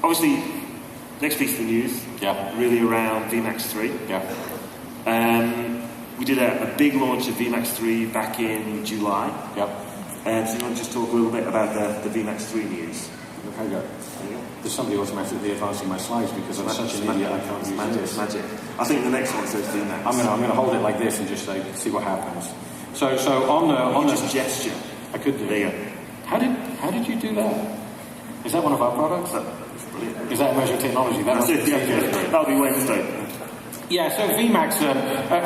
Obviously, next piece of the news, really around VMax 3. We did a big launch of VMax 3 back in July. So you want to just talk a little bit about the VMax 3 news? Okay, go. There's somebody automatically advancing my slides because I'm such an idiot I can't use this. Magic. I think the next one says VMax. I'm going to hold it like this and just see what happens. So on the just gesture. I could do. There you go. How did you do that? Is that one of our products? That's brilliant. Is that emerging technology? That's it. That'll be Wednesday. Yeah, so VMax,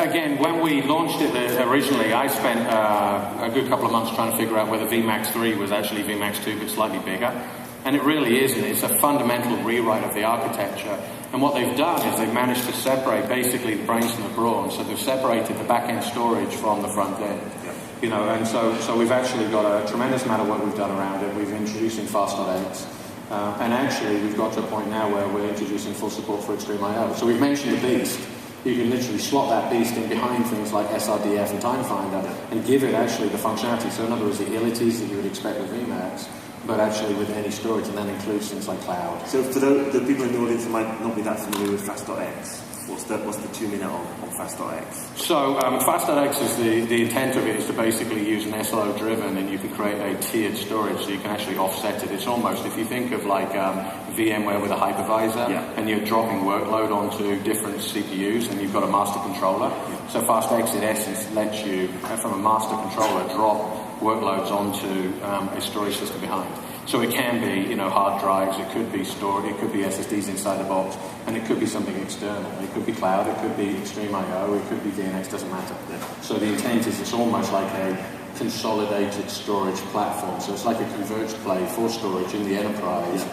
again, when we launched it originally, I spent a good couple of months trying to figure out whether VMax 3 was actually VMax 2, but slightly bigger. And it really isn't. It's a fundamental rewrite of the architecture. And what they've done is they've managed to separate basically the brains from the brawn. So they've separated the back-end storage from the front end. You know, and so we've actually got a tremendous amount of work we've done around it. We've introducing fast.x. And actually, we've got to a point now where we're introducing full support for XtremIO. So we've mentioned the beast. You can literally slot that beast in behind things like SRDF and Time Finder and give it actually the functionality. So in other words, the ilities that you would expect with VMax, but actually with any storage, and that includes things like cloud. So for the people in the audience who might not be that familiar with fast.x, what's the 2 minute on fast.x? So fast.x is the intent of it is to basically use an SLO driven, and you can create a tiered storage, so you can actually offset it. It's almost, if you think of like VMware with a hypervisor, and you're dropping workload onto different CPUs, and you've got a master controller. So fast.x in essence lets you, from a master controller, drop workloads onto a storage system behind. So it can be, you know, hard drives, it could be stored, it could be SSDs inside the box, and it could be something external. It could be cloud, it could be XtremIO, it could be VMax, doesn't matter. So the intent is it's almost like a consolidated storage platform. So it's like a converged play for storage in the enterprise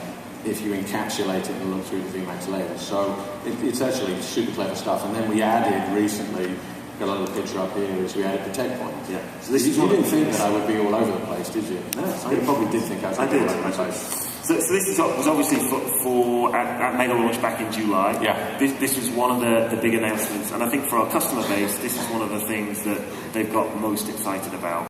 if you encapsulate it and look through the VMax layers. So it's actually super clever stuff. And then we added recently, got a little picture up here, is we added the tech point. So this is you didn't think that I would be all over the place, did you? No, you probably did think I was all over the place. So this was obviously for at Mega Launch back in July. This was one of the big announcements, and I think for our customer base, this is one of the things that they've got most excited about.